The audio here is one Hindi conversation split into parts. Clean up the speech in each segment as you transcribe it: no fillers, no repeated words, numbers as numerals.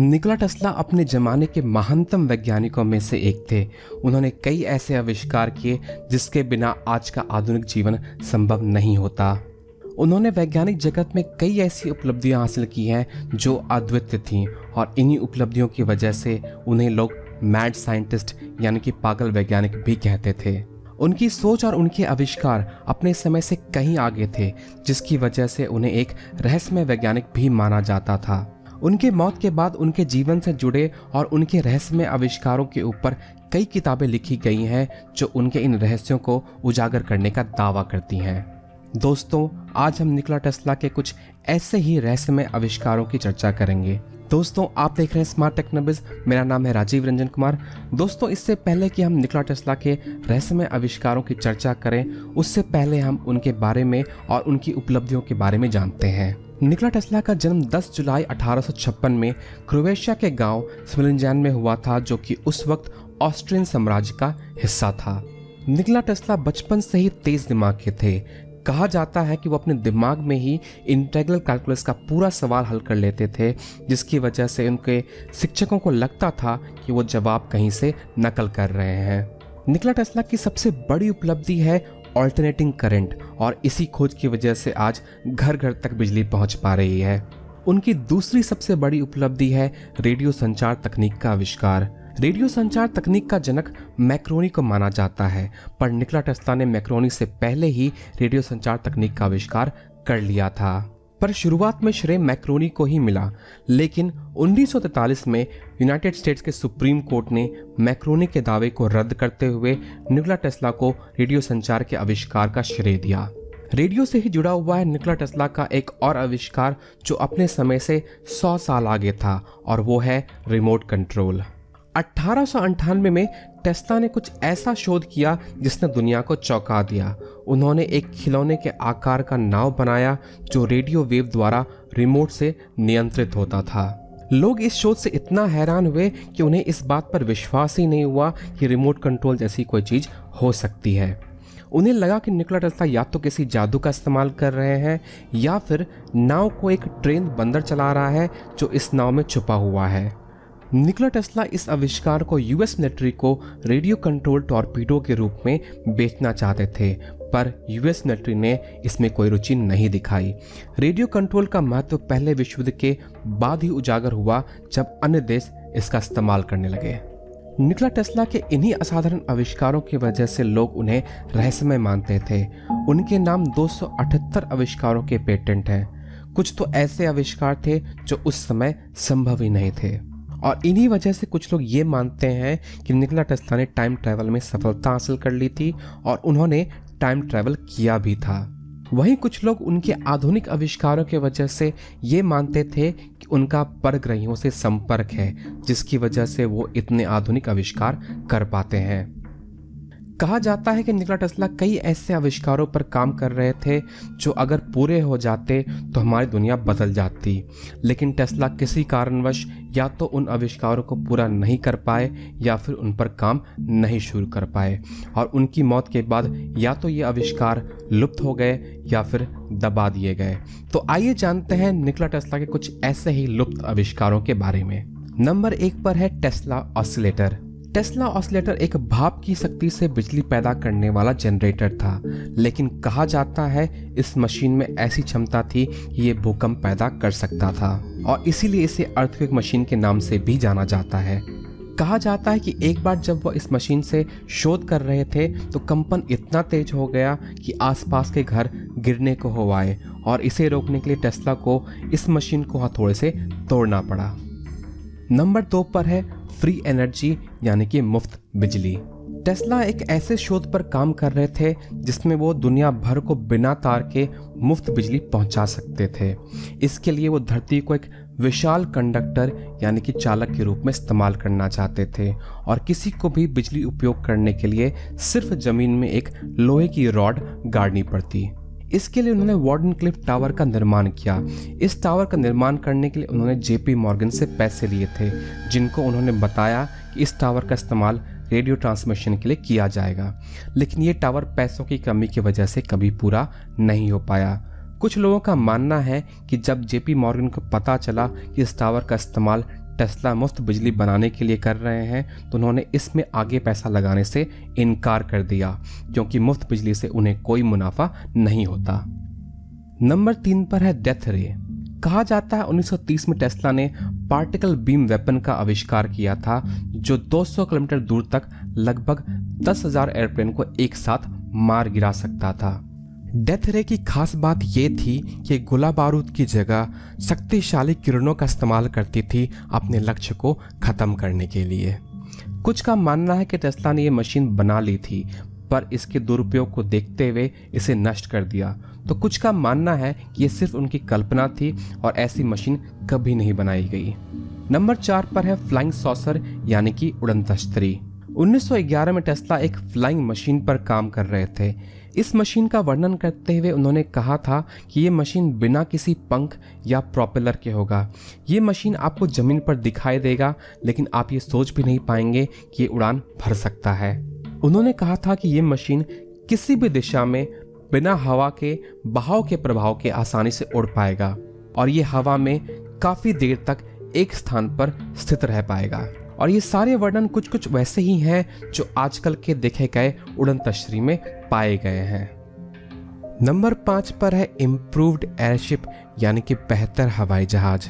निकोला टेस्ला अपने ज़माने के महानतम वैज्ञानिकों में से एक थे। उन्होंने कई ऐसे आविष्कार किए जिसके बिना आज का आधुनिक जीवन संभव नहीं होता। उन्होंने वैज्ञानिक जगत में कई ऐसी उपलब्धियां हासिल की हैं जो अद्वितीय थीं और इन्हीं उपलब्धियों की वजह से उन्हें लोग मैड साइंटिस्ट यानी कि पागल वैज्ञानिक भी कहते थे। उनकी सोच और उनके आविष्कार अपने समय से कहीं आगे थे, जिसकी वजह से उन्हें एक रहस्यमय वैज्ञानिक भी माना जाता था। उनके मौत के बाद उनके जीवन से जुड़े और उनके रहस्यमय आविष्कारों के ऊपर कई किताबें लिखी गई हैं जो उनके इन रहस्यों को उजागर करने का दावा करती हैं। दोस्तों, आज हम निकोला टेस्ला के कुछ ऐसे ही रहस्यमय आविष्कारों की चर्चा करेंगे। दोस्तों, आप देख रहे हैं स्मार्ट टेक्नोबिज। मेरा नाम है राजीव रंजन कुमार। दोस्तों, इससे पहले कि हम निकोला टेस्ला के रहस्यमय आविष्कारों की चर्चा करें, उससे पहले हम उनके बारे में और उनकी उपलब्धियों के बारे में जानते हैं। निकोला टेस्ला का जन्म 10 जुलाई 1856 में क्रोएशिया के गांव स्विलिंजैन में हुआ था, जो कि उस वक्त ऑस्ट्रियन साम्राज्य का हिस्सा था। निकोला टेस्ला बचपन से ही तेज दिमाग के थे। कहा जाता है कि वो अपने दिमाग में ही इंटीग्रल कैलकुलस का पूरा सवाल हल कर लेते थे, जिसकी वजह से उनके शिक्षकों को लगता था कि वो जवाब कहीं से नकल कर रहे हैं। निकोला टेस्ला की सबसे बड़ी उपलब्धि है ऑल्टरनेटिंग करंट, और इसी खोज की वजह से आज घर घर तक बिजली पहुंच पा रही है। उनकी दूसरी सबसे बड़ी उपलब्धि है रेडियो संचार तकनीक का आविष्कार। रेडियो संचार तकनीक का जनक मैक्रोनी को माना जाता है, पर निकोला टेस्ला ने मैक्रोनी से पहले ही रेडियो संचार तकनीक का आविष्कार कर लिया था। पर शुरुआत में श्रेय मैक्रोनी को ही मिला, लेकिन 1943 में यूनाइटेड स्टेट्स के सुप्रीम कोर्ट ने मैक्रोनी के दावे को रद्द करते हुए निकोला टेस्ला को रेडियो संचार के आविष्कार का श्रेय दिया। रेडियो से ही जुड़ा हुआ है निकोला टेस्ला का एक और आविष्कार जो अपने समय से 100 साल आगे था, और वो है रिमोट कंट्रोल। 1898 में टेस्ला ने कुछ ऐसा शोध किया जिसने दुनिया को चौंका दिया। उन्होंने एक खिलौने के आकार का नाव बनाया जो रेडियो वेव द्वारा रिमोट से नियंत्रित होता था। लोग इस शोध से इतना हैरान हुए कि उन्हें इस बात पर विश्वास ही नहीं हुआ कि रिमोट कंट्रोल जैसी कोई चीज़ हो सकती है। उन्हें लगा कि निकोला टेस्ला या तो किसी जादू का इस्तेमाल कर रहे हैं या फिर नाव को एक ट्रेन बंदर चला रहा है जो इस नाव में छुपा हुआ है। निकोला टेस्ला इस आविष्कार को यूएस मिलिट्री को रेडियो कंट्रोल टॉर्पीडो के रूप में बेचना चाहते थे, पर यूएस मिलिट्री ने इसमें कोई रुचि नहीं दिखाई। रेडियो कंट्रोल का महत्व पहले विश्व युद्ध के बाद ही उजागर हुआ, जब अन्य देश इसका इस्तेमाल करने लगे। निकोला टेस्ला के इन्हीं असाधारण आविष्कारों की वजह से लोग उन्हें रहस्यमय मानते थे। उनके नाम 278 आविष्कारों के पेटेंट हैं। कुछ तो ऐसे आविष्कार थे जो उस समय संभव ही नहीं थे, और इन्हीं वजह से कुछ लोग ये मानते हैं कि निकोला टेस्ला ने टाइम ट्रैवल में सफलता हासिल कर ली थी और उन्होंने टाइम ट्रैवल किया भी था। वहीं कुछ लोग उनके आधुनिक आविष्कारों की वजह से ये मानते थे कि उनका परग्रहियों से संपर्क है, जिसकी वजह से वो इतने आधुनिक आविष्कार कर पाते हैं। कहा जाता है कि निकोला टेस्ला कई ऐसे आविष्कारों पर काम कर रहे थे जो अगर पूरे हो जाते तो हमारी दुनिया बदल जाती, लेकिन टेस्ला किसी कारणवश या तो उन आविष्कारों को पूरा नहीं कर पाए या फिर उन पर काम नहीं शुरू कर पाए, और उनकी मौत के बाद या तो ये आविष्कार लुप्त हो गए या फिर दबा दिए गए। तो आइए जानते हैं निकोला टेस्ला के कुछ ऐसे ही लुप्त आविष्कारों के बारे में। नंबर 1 पर है टेस्ला ऑसिलेटर। टेस्ला ऑसिलेटर एक भाप की शक्ति से बिजली पैदा करने वाला जनरेटर था, लेकिन कहा जाता है इस मशीन में ऐसी क्षमता थी कि ये भूकंप पैदा कर सकता था, और इसीलिए इसे अर्थक्वेक मशीन के नाम से भी जाना जाता है। कहा जाता है कि एक बार जब वह इस मशीन से शोध कर रहे थे तो कंपन इतना तेज हो गया कि आसपास के घर गिरने को हो आए, और इसे रोकने के लिए टेस्ला को इस मशीन को हथौड़े से तोड़ना पड़ा। नंबर 2 पर है फ्री एनर्जी यानी कि मुफ्त बिजली। टेस्ला एक ऐसे शोध पर काम कर रहे थे जिसमें वो दुनिया भर को बिना तार के मुफ्त बिजली पहुंचा सकते थे। इसके लिए वो धरती को एक विशाल कंडक्टर यानी कि चालक के रूप में इस्तेमाल करना चाहते थे, और किसी को भी बिजली उपयोग करने के लिए सिर्फ जमीन में एक लोहे की रॉड गाड़नी पड़ती। इसके लिए उन्होंने वार्डनक्लिफ टावर का निर्माण किया। इस टावर का निर्माण करने के लिए उन्होंने जेपी मॉर्गन से पैसे लिए थे, जिनको उन्होंने बताया कि इस टावर का इस्तेमाल रेडियो ट्रांसमिशन के लिए किया जाएगा, लेकिन ये टावर पैसों की कमी की वजह से कभी पूरा नहीं हो पाया। कुछ लोगों का मानना है कि जब जेपी मॉर्गन को पता चला कि इस टावर का इस्तेमाल टेस्ला मुफ्त बिजली बनाने के लिए कर रहे हैं तो उन्होंने इसमें आगे पैसा लगाने से इनकार कर दिया, क्योंकि मुफ्त बिजली से उन्हें कोई मुनाफा नहीं होता। नंबर 3 पर है डेथ रे। कहा जाता है 1930 में टेस्ला ने पार्टिकल बीम वेपन का आविष्कार किया था, जो 200 किलोमीटर दूर तक लगभग 10,000 एयरप्लेन को एक साथ मार गिरा सकता था। डेथ रे की खास बात यह थी कि गोला बारूद की जगह शक्तिशाली किरणों का इस्तेमाल करती थी अपने लक्ष्य को खत्म करने के लिए। कुछ का मानना है कि टेस्ला ने यह मशीन बना ली थी, पर इसके दुरुपयोग को देखते हुए इसे नष्ट कर दिया। तो कुछ का मानना है कि यह सिर्फ उनकी कल्पना थी और ऐसी मशीन कभी नहीं बनाई गई। नंबर 4 पर है फ्लाइंग सॉसर यानी कि उड़न तश्तरी। 1911 में टेस्ला एक फ्लाइंग मशीन पर काम कर रहे थे। इस मशीन का वर्णन करते हुए उन्होंने कहा था कि ये मशीन बिना किसी पंख या प्रोपेलर के होगा। ये मशीन आपको जमीन पर दिखाई देगा, लेकिन आप ये सोच भी नहीं पाएंगे कि ये उड़ान भर सकता है। उन्होंने कहा था कि ये मशीन किसी भी दिशा में बिना हवा के बहाव के प्रभाव के आसानी से उड़ पाएगा और ये हवा में काफी देर तक एक स्थान पर स्थित रह पाएगा। और ये सारे वर्णन कुछ कुछ वैसे ही हैं जो आजकल के देखे गए उड़न तश्तरी में पाए गए हैं। नंबर 5 पर है इम्प्रूव्ड एयरशिप यानी कि बेहतर हवाई जहाज।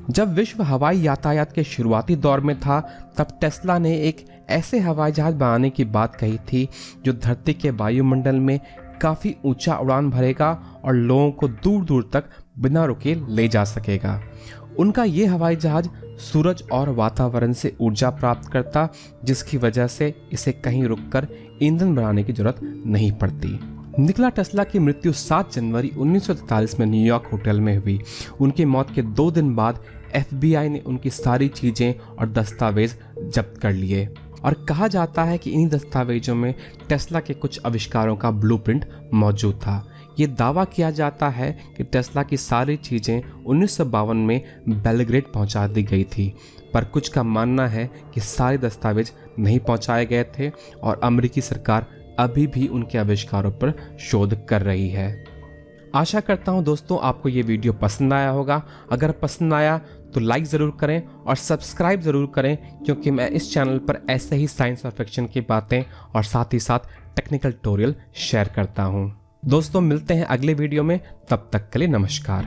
जब विश्व हवाई यातायात के शुरुआती दौर में था, तब टेस्ला ने एक ऐसे हवाई जहाज बनाने की बात कही थी जो धरती के वायुमंडल में काफी ऊंचा उड़ान भरेगा और लोगों को दूर दूर तक बिना रुके ले जा सकेगा। उनका ये हवाई जहाज सूरज और वातावरण से ऊर्जा प्राप्त करता, जिसकी वजह से इसे कहीं रुककर ईंधन बनाने की जरूरत नहीं पड़ती। निकोला टेस्ला की मृत्यु 7 जनवरी 1943 में न्यूयॉर्क होटल में हुई। उनकी मौत के 2 दिन बाद FBI ने उनकी सारी चीजें और दस्तावेज जब्त कर लिए और कहा जाता है कि इन्हीं दस्तावेजों में टेस्ला के कुछ आविष्कारों का ब्लूप्रिंट मौजूद था। ये दावा किया जाता है कि टेस्ला की सारी चीज़ें 1952 में बेलग्रेड पहुंचा दी गई थी, पर कुछ का मानना है कि सारे दस्तावेज नहीं पहुंचाए गए थे और अमेरिकी सरकार अभी भी उनके आविष्कारों पर शोध कर रही है। आशा करता हूं दोस्तों आपको ये वीडियो पसंद आया होगा। अगर पसंद आया तो लाइक ज़रूर करें और सब्सक्राइब ज़रूर करें, क्योंकि मैं इस चैनल पर ऐसे ही साइंस और फिक्शन की बातें और साथ ही साथ टेक्निकल ट्यूटोरियल शेयर करता हूं। दोस्तों मिलते हैं अगले वीडियो में, तब तक के लिए नमस्कार।